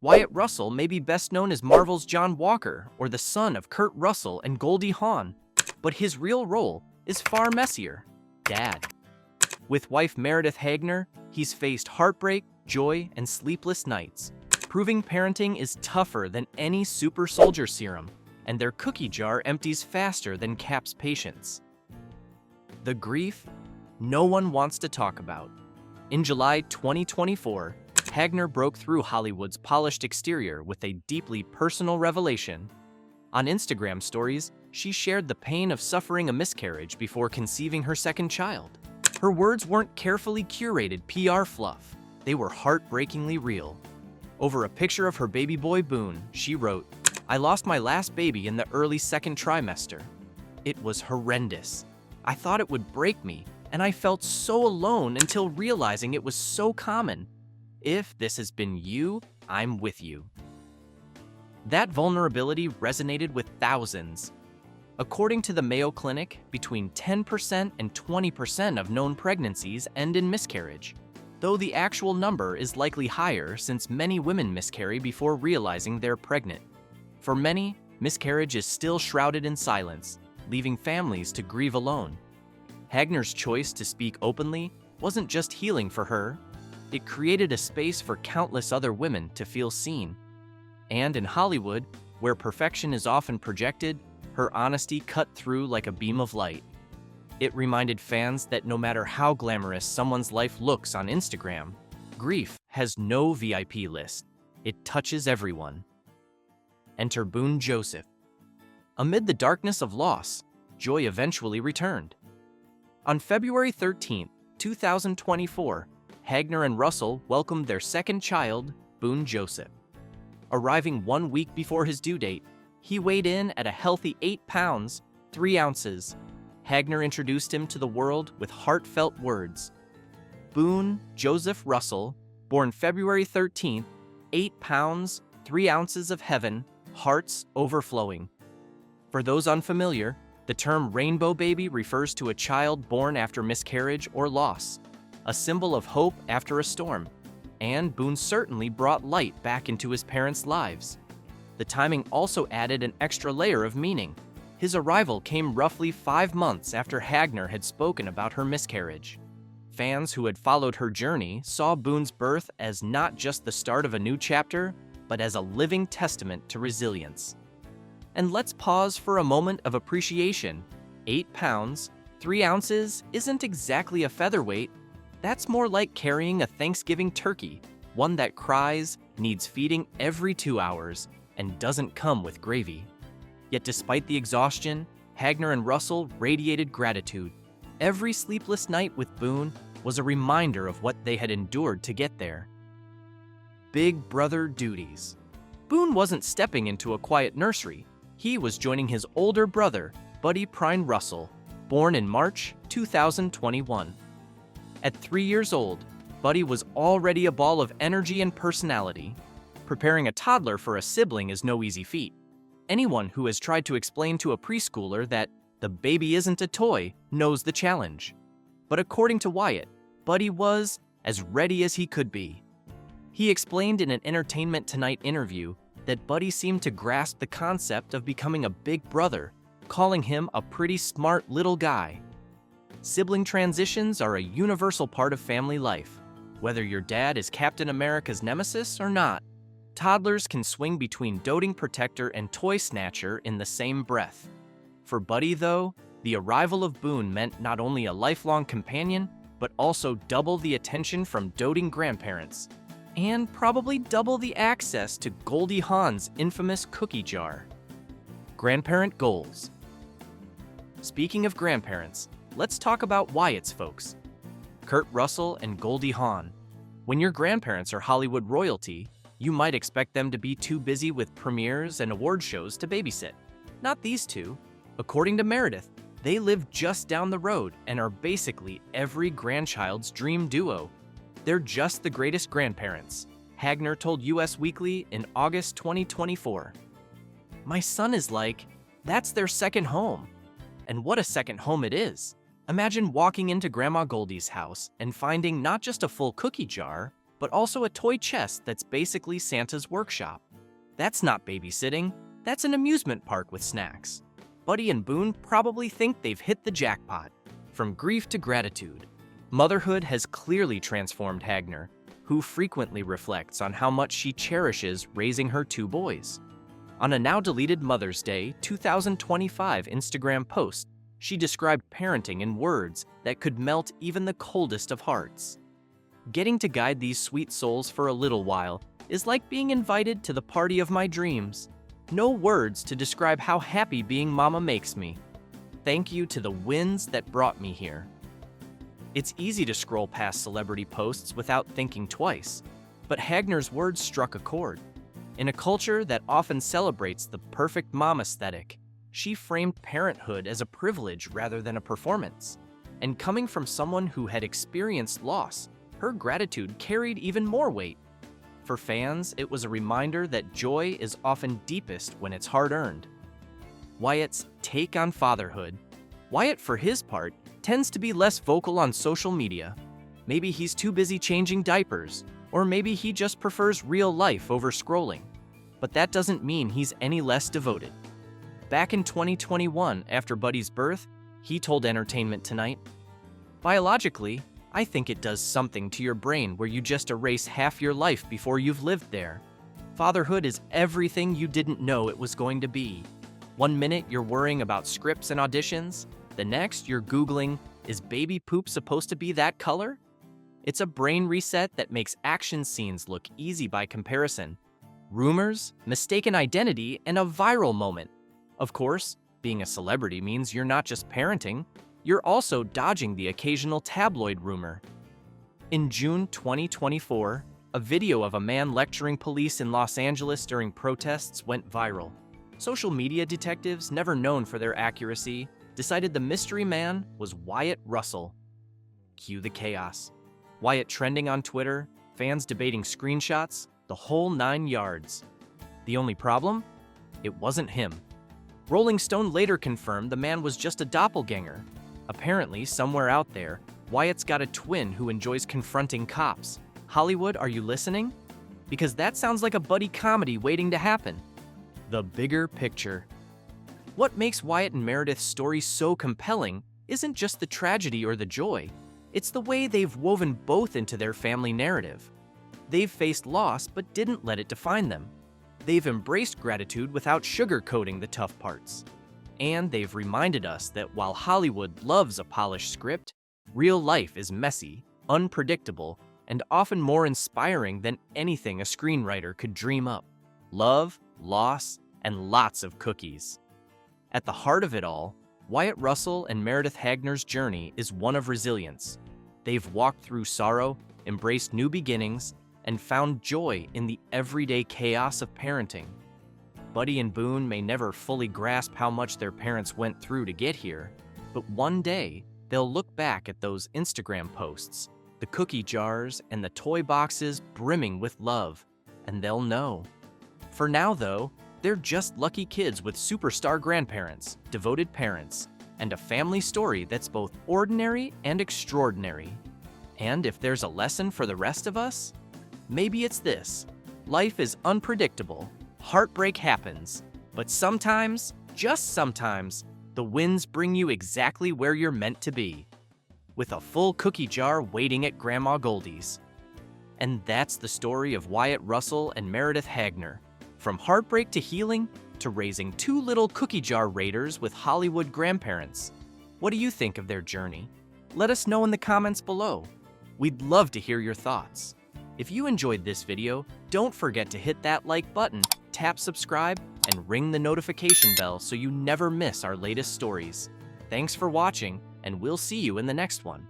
Wyatt Russell may be best known as Marvel's John Walker or the son of Kurt Russell and Goldie Hawn, but his real role is far messier: dad. With wife Meredith Hagner, he's faced heartbreak, joy, and sleepless nights, proving parenting is tougher than any super soldier serum, and their cookie jar empties faster than Cap's patience. The grief no one wants to talk about. In July 2024, Hagner broke through Hollywood's polished exterior with a deeply personal revelation. On Instagram stories, she shared the pain of suffering a miscarriage before conceiving her second child. Her words weren't carefully curated PR fluff. They were heartbreakingly real. Over a picture of her baby boy Boon, she wrote, "I lost my last baby in the early second trimester. It was horrendous. I thought it would break me, and I felt so alone until realizing it was so common. If this has been you, I'm with you." That vulnerability resonated with thousands. According to the Mayo Clinic, between 10% and 20% of known pregnancies end in miscarriage, though the actual number is likely higher since many women miscarry before realizing they're pregnant. For many, miscarriage is still shrouded in silence, leaving families to grieve alone. Hagner's choice to speak openly wasn't just healing for her, it created a space for countless other women to feel seen. And in Hollywood, where perfection is often projected, her honesty cut through like a beam of light. It reminded fans that no matter how glamorous someone's life looks on Instagram, grief has no VIP list. It touches everyone. Enter Boon Joseph. Amid the darkness of loss, joy eventually returned. On February 13, 2024, Hagner and Russell welcomed their second child, Boon Joseph. Arriving 1 week before his due date, he weighed in at a healthy 8 pounds, 3 ounces. Hagner introduced him to the world with heartfelt words. Boon Joseph Russell, born February 13th, 8 pounds, 3 ounces of heaven, hearts overflowing. For those unfamiliar, the term rainbow baby refers to a child born after miscarriage or loss, a symbol of hope after a storm. And Boon certainly brought light back into his parents' lives. The timing also added an extra layer of meaning. His arrival came roughly 5 months after Hagner had spoken about her miscarriage. Fans who had followed her journey saw Boon's birth as not just the start of a new chapter, but as a living testament to resilience. And let's pause for a moment of appreciation. 8 pounds, 3 ounces isn't exactly a featherweight. That's more like carrying a Thanksgiving turkey, one that cries, needs feeding every 2 hours, and doesn't come with gravy. Yet despite the exhaustion, Hagner and Russell radiated gratitude. Every sleepless night with Boon was a reminder of what they had endured to get there. Big brother duties. Boon wasn't stepping into a quiet nursery. He was joining his older brother, Buddy Prine Russell, born in March 2021. At 3 years old, Buddy was already a ball of energy and personality. Preparing a toddler for a sibling is no easy feat. Anyone who has tried to explain to a preschooler that the baby isn't a toy knows the challenge. But according to Wyatt, Buddy was as ready as he could be. He explained in an Entertainment Tonight interview that Buddy seemed to grasp the concept of becoming a big brother, calling him a pretty smart little guy. Sibling transitions are a universal part of family life. Whether your dad is Captain America's nemesis or not, toddlers can swing between doting protector and toy snatcher in the same breath. For Buddy, though, the arrival of Boon meant not only a lifelong companion, but also double the attention from doting grandparents, and probably double the access to Goldie Hawn's infamous cookie jar. Grandparent goals. Speaking of grandparents, let's talk about Wyatt's folks, Kurt Russell and Goldie Hawn. When your grandparents are Hollywood royalty, you might expect them to be too busy with premieres and award shows to babysit. Not these two. According to Meredith, they live just down the road and are basically every grandchild's dream duo. They're just the greatest grandparents, Hagner told US Weekly in August 2024. My son is like, that's their second home. And what a second home it is. Imagine walking into Grandma Goldie's house and finding not just a full cookie jar, but also a toy chest that's basically Santa's workshop. That's not babysitting, that's an amusement park with snacks. Buddy and Boon probably think they've hit the jackpot. From grief to gratitude, motherhood has clearly transformed Hagner, who frequently reflects on how much she cherishes raising her two boys. On a now-deleted Mother's Day 2025 Instagram post, she described parenting in words that could melt even the coldest of hearts. Getting to guide these sweet souls for a little while is like being invited to the party of my dreams. No words to describe how happy being mama makes me. Thank you to the winds that brought me here. It's easy to scroll past celebrity posts without thinking twice, but Hagner's words struck a chord. In a culture that often celebrates the perfect mom aesthetic, she framed parenthood as a privilege rather than a performance. And coming from someone who had experienced loss, her gratitude carried even more weight. For fans, it was a reminder that joy is often deepest when it's hard-earned. Wyatt's take on fatherhood. Wyatt, for his part, tends to be less vocal on social media. Maybe he's too busy changing diapers, or maybe he just prefers real life over scrolling. But that doesn't mean he's any less devoted. Back in 2021, after Buddy's birth, he told Entertainment Tonight, "Biologically, I think it does something to your brain where you just erase half your life before you've lived there. Fatherhood is everything you didn't know it was going to be. One minute you're worrying about scripts and auditions, the next you're Googling, is baby poop supposed to be that color? It's a brain reset that makes action scenes look easy by comparison. Rumors, mistaken identity, and a viral moment. Of course, being a celebrity means you're not just parenting, you're also dodging the occasional tabloid rumor." In June 2024, a video of a man lecturing police in Los Angeles during protests went viral. Social media detectives, never known for their accuracy, decided the mystery man was Wyatt Russell. Cue the chaos. Wyatt trending on Twitter, fans debating screenshots, the whole 9 yards. The only problem? It wasn't him. Rolling Stone later confirmed the man was just a doppelganger. Apparently, somewhere out there, Wyatt's got a twin who enjoys confronting cops. Hollywood, are you listening? Because that sounds like a buddy comedy waiting to happen. The bigger picture. What makes Wyatt and Meredith's story so compelling isn't just the tragedy or the joy. It's the way they've woven both into their family narrative. They've faced loss but didn't let it define them. They've embraced gratitude without sugarcoating the tough parts. And they've reminded us that while Hollywood loves a polished script, real life is messy, unpredictable, and often more inspiring than anything a screenwriter could dream up. Love, loss, and lots of cookies. At the heart of it all, Wyatt Russell and Meredith Hagner's journey is one of resilience. They've walked through sorrow, embraced new beginnings, and found joy in the everyday chaos of parenting. Buddy and Boon may never fully grasp how much their parents went through to get here, but one day, they'll look back at those Instagram posts, the cookie jars, and the toy boxes brimming with love, and they'll know. For now, though, they're just lucky kids with superstar grandparents, devoted parents, and a family story that's both ordinary and extraordinary. And if there's a lesson for the rest of us, maybe it's this: life is unpredictable, heartbreak happens, but sometimes, just sometimes, the winds bring you exactly where you're meant to be, with a full cookie jar waiting at Grandma Goldie's. And that's the story of Wyatt Russell and Meredith Hagner. From heartbreak to healing, to raising two little cookie jar raiders with Hollywood grandparents. What do you think of their journey? Let us know in the comments below. We'd love to hear your thoughts. If you enjoyed this video, don't forget to hit that like button, tap subscribe, and ring the notification bell so you never miss our latest stories. Thanks for watching, and we'll see you in the next one.